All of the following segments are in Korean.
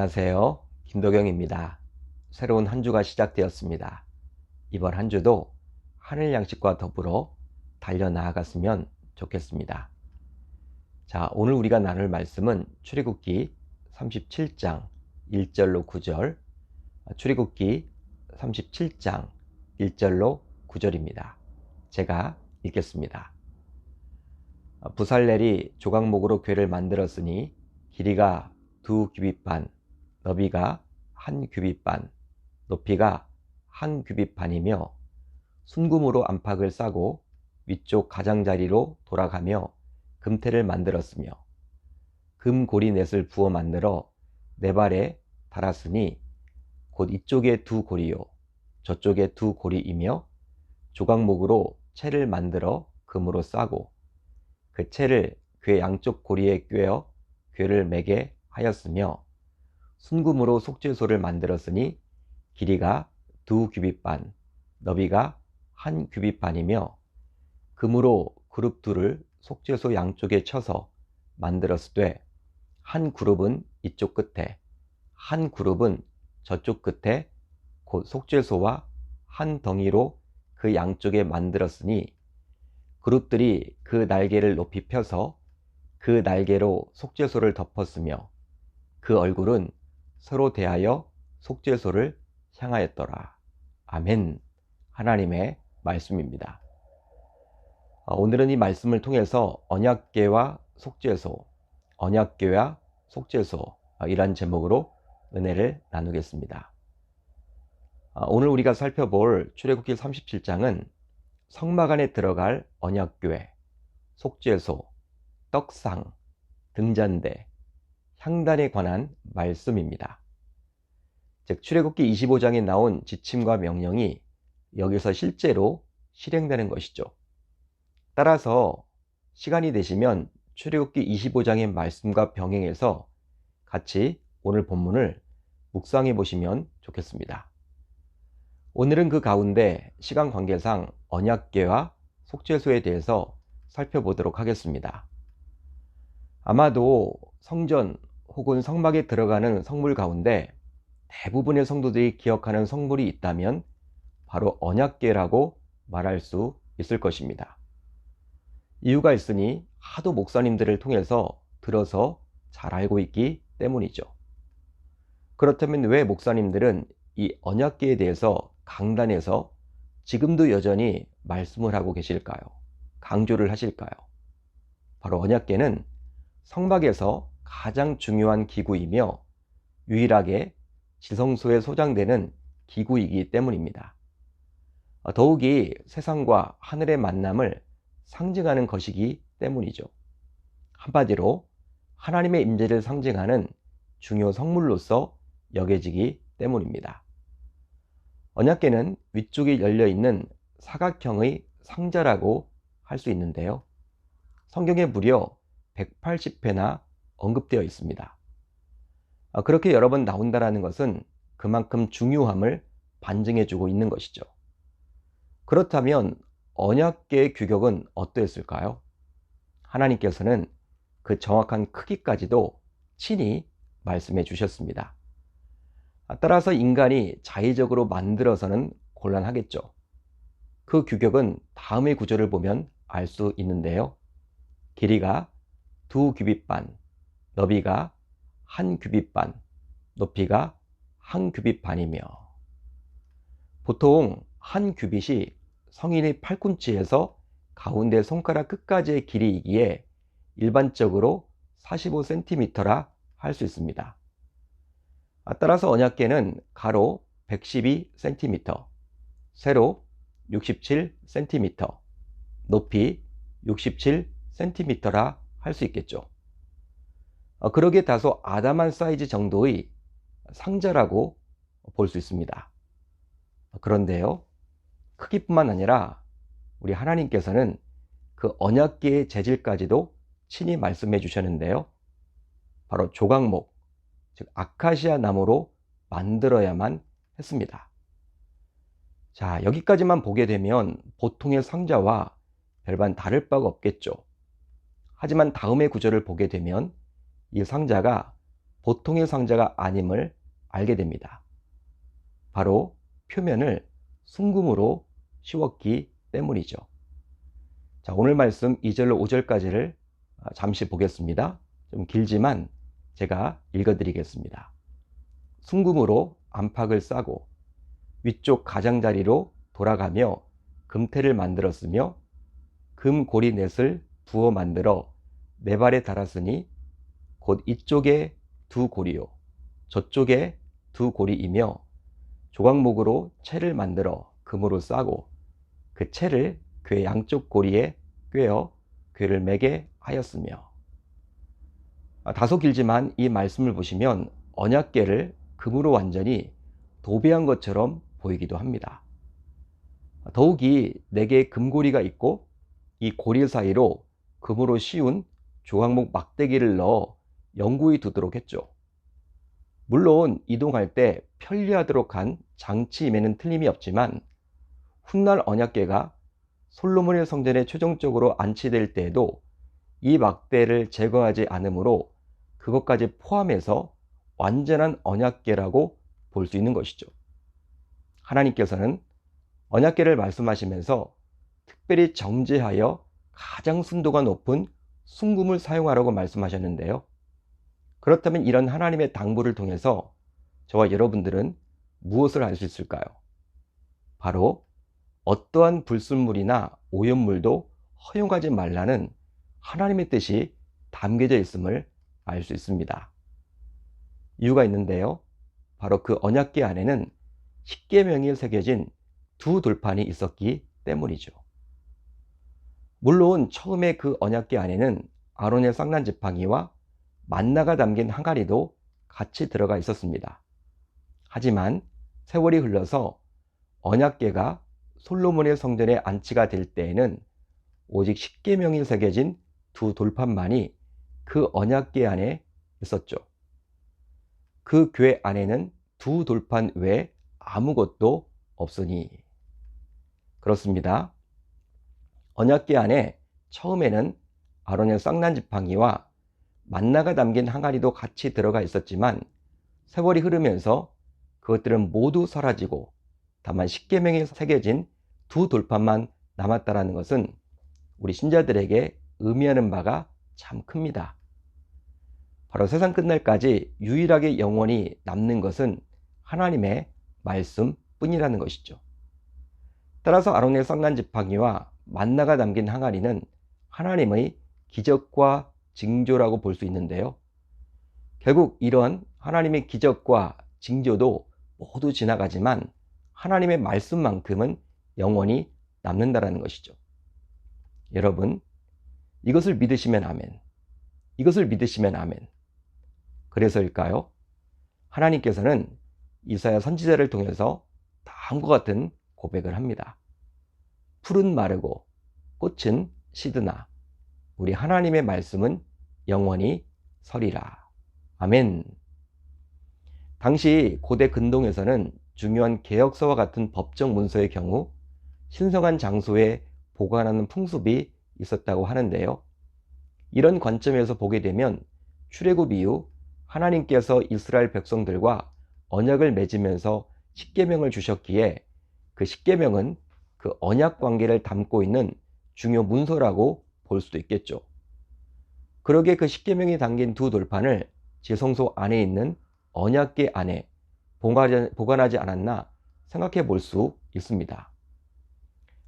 안녕하세요. 김도경입니다. 새로운 한 주가 시작되었습니다. 이번 한 주도 하늘 양식과 더불어 달려나아갔으면 좋겠습니다. 자, 오늘 우리가 나눌 말씀은 출애굽기 37장 1절로 9절, 출애굽기 37장 1절로 9절입니다. 제가 읽겠습니다. 부살렐이 조각목으로 궤를 만들었으니 길이가 2규빗 반, 너비가 1규빗 반, 높이가 1규빗 반이며 순금으로 안팎을 싸고 위쪽 가장자리로 돌아가며 금태를 만들었으며 금고리 넷을 부어 만들어 네 발에 달았으니 곧 이쪽에 2고리요 저쪽에 2고리이며 조각목으로 채를 만들어 금으로 싸고 그 채를 궤 양쪽 고리에 꿰어 궤를 매게 하였으며 순금으로 속죄소를 만들었으니 길이가 2규빗 반, 너비가 1규빗 반이며 금으로 그룹 둘을 속죄소 양쪽에 쳐서 만들었으되 한 그룹은 이쪽 끝에, 한 그룹은 저쪽 끝에 곧 속죄소와 한 덩이로 그 양쪽에 만들었으니 그룹들이 그 날개를 높이 펴서 그 날개로 속죄소를 덮었으며 그 얼굴은 서로 대하여 속죄소를 향하였더라. 아멘. 하나님의 말씀입니다. 오늘은 이 말씀을 통해서 언약궤와 속죄소, 언약궤와 속죄소 이란 제목으로 은혜를 나누겠습니다. 오늘 우리가 살펴볼 출애굽기 37장은 성막 안에 들어갈 언약궤, 속죄소, 떡상, 등잔대, 향단에 관한 말씀입니다. 즉 출애굽기 25장에 나온 지침과 명령이 여기서 실제로 실행되는 것이죠. 따라서 시간이 되시면 출애굽기 25장의 말씀과 병행해서 같이 오늘 본문을 묵상해 보시면 좋겠습니다. 오늘은 그 가운데 시간 관계상 언약궤와 속죄소에 대해서 살펴보도록 하겠습니다. 아마도 성전 혹은 성막에 들어가는 성물 가운데 대부분의 성도들이 기억하는 성물이 있다면 바로 언약궤라고 말할 수 있을 것입니다. 이유가 있으니 하도 목사님들을 통해서 들어서 잘 알고 있기 때문이죠. 그렇다면 왜 목사님들은 이 언약궤에 대해서 강단에서 지금도 여전히 말씀을 하고 계실까요? 강조를 하실까요? 바로 언약궤는 성막에서 가장 중요한 기구이며 유일하게 지성소에 소장되는 기구이기 때문입니다. 더욱이 세상과 하늘의 만남을 상징하는 것이기 때문이죠. 한마디로 하나님의 임재를 상징하는 중요 성물로서 여겨지기 때문입니다. 언약궤는 위쪽이 열려있는 사각형의 상자라고 할 수 있는데요. 성경에 무려 180회나 언급되어 있습니다. 그렇게 여러 번 나온다는 것은 그만큼 중요함을 반증해주고 있는 것이죠. 그렇다면 언약궤의 규격은 어떠했을까요? 하나님께서는 그 정확한 크기까지도 친히 말씀해 주셨습니다. 따라서 인간이 자의적으로 만들어서는 곤란하겠죠. 그 규격은 다음의 구절을 보면 알 수 있는데요. 길이가 2규빗 반, 너비가 1규빗 반, 높이가 1규빗 반이며 보통 1규빗이 성인의 팔꿈치에서 가운데 손가락 끝까지의 길이이기에 일반적으로 45cm라 할 수 있습니다. 따라서 언약궤는 가로 112cm, 세로 67cm, 높이 67cm라 할 수 있겠죠. 그러기에 다소 아담한 사이즈 정도의 상자라고 볼 수 있습니다. 그런데요, 크기뿐만 아니라 우리 하나님께서는 그 언약궤의 재질까지도 친히 말씀해 주셨는데요. 바로 조각목, 즉 아카시아 나무로 만들어야만 했습니다. 자, 여기까지만 보게 되면 보통의 상자와 별반 다를 바가 없겠죠. 하지만 다음의 구절을 보게 되면 이 상자가 보통의 상자가 아님을 알게 됩니다. 바로 표면을 순금으로 씌웠기 때문이죠. 자, 오늘 말씀 2절로 5절까지를 잠시 보겠습니다. 좀 길지만 제가 읽어드리겠습니다. 순금으로 안팎을 싸고 위쪽 가장자리로 돌아가며 금태를 만들었으며 금고리 넷을 부어 만들어 네 발에 달았으니 곧 이쪽에 두 고리요 저쪽에 두 고리이며 조각목으로 채를 만들어 금으로 싸고 그 채를 궤 양쪽 고리에 꿰어 궤를 매게 하였으며. 다소 길지만 이 말씀을 보시면 언약궤를 금으로 완전히 도배한 것처럼 보이기도 합니다. 더욱이 4개의 금고리가 있고 이 고리 사이로 금으로 씌운 조각목 막대기를 넣어 영구히 두도록 했죠. 물론 이동할 때 편리하도록 한 장치임에는 틀림이 없지만 훗날 언약궤가 솔로몬의 성전에 최종적으로 안치될 때에도 이 막대를 제거하지 않으므로 그것까지 포함해서 완전한 언약궤라고 볼 수 있는 것이죠. 하나님께서는 언약궤를 말씀하시면서 특별히 정제하여 가장 순도가 높은 순금을 사용하라고 말씀하셨는데요. 그렇다면 이런 하나님의 당부를 통해서 저와 여러분들은 무엇을 알 수 있을까요? 바로 어떠한 불순물이나 오염물도 허용하지 말라는 하나님의 뜻이 담겨져 있음을 알 수 있습니다. 이유가 있는데요. 바로 그 언약궤 안에는 십계명이 새겨진 두 돌판이 있었기 때문이죠. 물론 처음에 그 언약궤 안에는 아론의 쌍난 지팡이와 만나가 담긴 항아리도 같이 들어가 있었습니다. 하지만 세월이 흘러서 언약궤가 솔로몬의 성전에 안치가 될 때에는 오직 십계명이 새겨진 두 돌판만이 그 언약궤 안에 있었죠. 그 궤 안에는 두 돌판 외에 아무것도 없으니. 그렇습니다. 언약궤 안에 처음에는 아론의 쌍난 지팡이와 만나가 담긴 항아리도 같이 들어가 있었지만 세월이 흐르면서 그것들은 모두 사라지고 다만 십계명이 새겨진 두 돌판만 남았다는 것은 우리 신자들에게 의미하는 바가 참 큽니다. 바로 세상 끝날까지 유일하게 영원히 남는 것은 하나님의 말씀뿐이라는 것이죠. 따라서 아론의 쌍난 지팡이와 만나가 담긴 항아리는 하나님의 기적과 징조라고 볼 수 있는데요. 결국 이런 하나님의 기적과 징조도 모두 지나가지만 하나님의 말씀만큼은 영원히 남는다는 것이죠. 여러분, 이것을 믿으시면 아멘. 이것을 믿으시면 아멘. 그래서일까요? 하나님께서는 이사야 선지자를 통해서 다음과 같은 고백을 합니다. 풀은 마르고 꽃은 시드나 우리 하나님의 말씀은 영원히 서리라. 아멘. 당시 고대 근동에서는 중요한 계역서와 같은 법정 문서의 경우 신성한 장소에 보관하는 풍습이 있었다고 하는데요. 이런 관점에서 보게 되면 출애굽 이후 하나님께서 이스라엘 백성들과 언약을 맺으면서 십계명을 주셨기에 그 십계명은 그 언약 관계를 담고 있는 중요 문서라고 볼 수도 있겠죠. 그러기에 그 십계명이 담긴 두 돌판을 지성소 안에 있는 언약궤 안에 보관하지 않았나 생각해 볼 수 있습니다.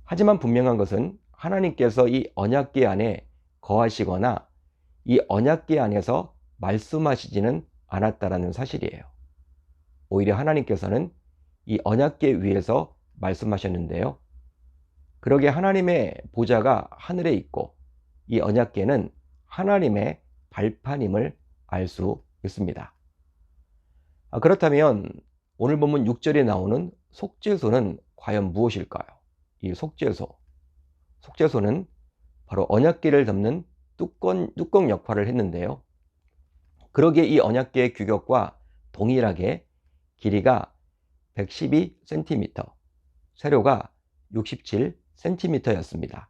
하지만 분명한 것은 하나님께서 이 언약궤 안에 거하시거나 이 언약궤 안에서 말씀하시지는 않았다라는 사실이에요. 오히려 하나님께서는 이 언약궤 위에서 말씀하셨는데요. 그러기에 하나님의 보좌가 하늘에 있고 이 언약궤는 하나님의 발판임을 알 수 있습니다. 그렇다면 오늘 본문 6절에 나오는 속죄소는 과연 무엇일까요? 이 속죄소는 바로 언약궤를 덮는 뚜껑 역할을 했는데요. 그러기에 이 언약궤의 규격과 동일하게 길이가 112cm, 세로가 67cm였습니다.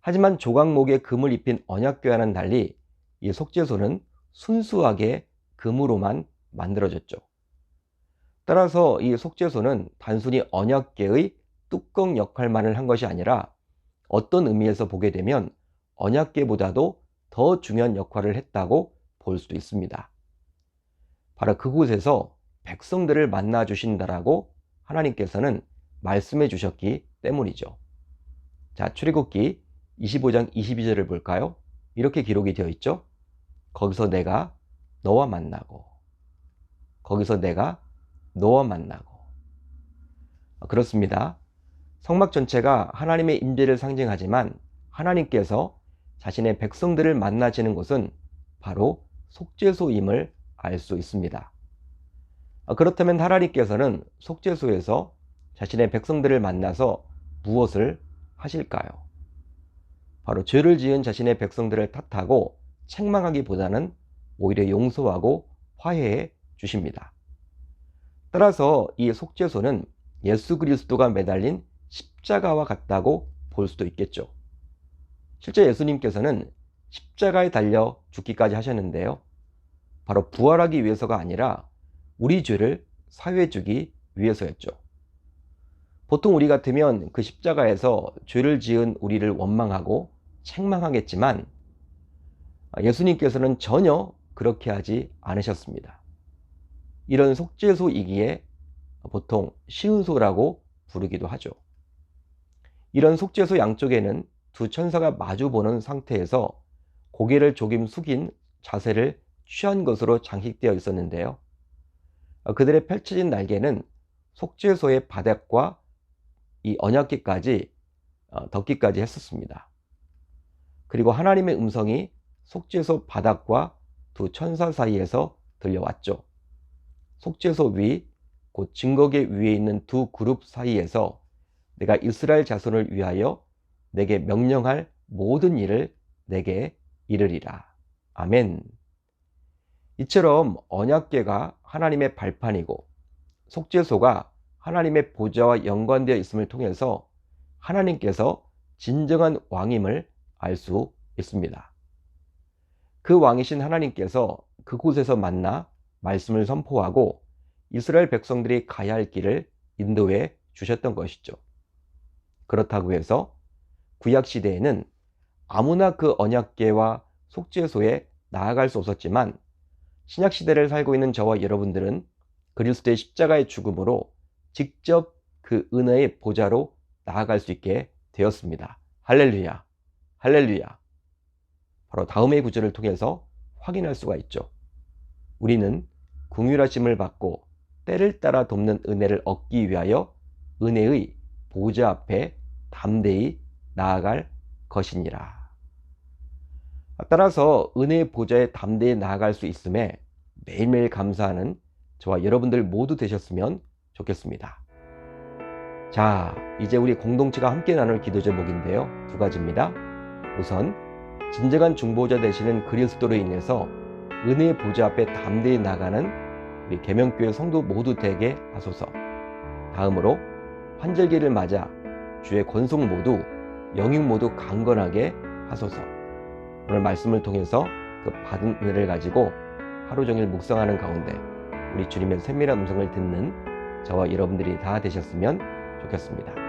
하지만 조각목에 금을 입힌 언약궤와는 달리 이 속죄소는 순수하게 금으로만 만들어졌죠. 따라서 이 속죄소는 단순히 언약궤의 뚜껑 역할만을 한 것이 아니라 어떤 의미에서 보게 되면 언약궤보다도 더 중요한 역할을 했다고 볼 수도 있습니다. 바로 그곳에서 백성들을 만나 주신다라고 하나님께서는 말씀해 주셨기 때문이죠. 자, 출애굽기 25장 22절을 볼까요? 이렇게 기록이 되어 있죠. 거기서 내가 너와 만나고, 거기서 내가 너와 만나고. 그렇습니다. 성막 전체가 하나님의 임재를 상징하지만 하나님께서 자신의 백성들을 만나시는 곳은 바로 속죄소임을 알 수 있습니다. 그렇다면 하나님께서는 속죄소에서 자신의 백성들을 만나서 무엇을 하실까요? 바로 죄를 지은 자신의 백성들을 탓하고 책망하기보다는 오히려 용서하고 화해해 주십니다. 따라서 이 속죄소는 예수 그리스도가 매달린 십자가와 같다고 볼 수도 있겠죠. 실제 예수님께서는 십자가에 달려 죽기까지 하셨는데요. 바로 부활하기 위해서가 아니라 우리 죄를 사유해 주기 위해서였죠. 보통 우리 같으면 그 십자가에서 죄를 지은 우리를 원망하고 책망하겠지만 예수님께서는 전혀 그렇게 하지 않으셨습니다. 이런 속죄소이기에 보통 시은소라고 부르기도 하죠. 이런 속죄소 양쪽에는 두 천사가 마주보는 상태에서 고개를 조금 숙인 자세를 취한 것으로 장식되어 있었는데요. 그들의 펼쳐진 날개는 속죄소의 바닥과 이 언약궤까지 덮기까지 했었습니다. 그리고 하나님의 음성이 속죄소 바닥과 두 천사 사이에서 들려왔죠. 속죄소 위, 곧 증거궤 위에 있는 두 그룹 사이에서 내가 이스라엘 자손을 위하여 내게 명령할 모든 일을 내게 이르리라. 아멘. 이처럼 언약궤가 하나님의 발판이고 속죄소가 하나님의 보좌와 연관되어 있음을 통해서 하나님께서 진정한 왕임을 알 수 있습니다. 그 왕이신 하나님께서 그곳에서 만나 말씀을 선포하고 이스라엘 백성들이 가야 할 길을 인도해 주셨던 것이죠. 그렇다고 해서 구약 시대에는 아무나 그 언약궤와 속죄소에 나아갈 수 없었지만 신약 시대를 살고 있는 저와 여러분들은 그리스도의 십자가의 죽음으로 직접 그 은혜의 보좌로 나아갈 수 있게 되었습니다. 할렐루야, 할렐루야. 바로 다음의 구절을 통해서 확인할 수가 있죠. 우리는 긍휼하심을 받고 때를 따라 돕는 은혜를 얻기 위하여 은혜의 보좌 앞에 담대히 나아갈 것이니라. 따라서 은혜의 보좌에 담대히 나아갈 수 있음에 매일매일 감사하는 저와 여러분들 모두 되셨으면 좋겠습니다. 자, 이제 우리 공동체가 함께 나눌 기도 제목인데요. 두 가지입니다. 우선 진정한 중보자 되시는 그리스도로 인해서 은혜의 보좌 앞에 담대히 나가는 우리 계명교회 성도 모두 되게 하소서. 다음으로 환절기를 맞아 주의 권속 모두 영육 모두 강건하게 하소서. 오늘 말씀을 통해서 그 받은 은혜를 가지고 하루 종일 묵상하는 가운데 우리 주님의 세밀한 음성을 듣는 저와 여러분들이 다 되셨으면 좋겠습니다.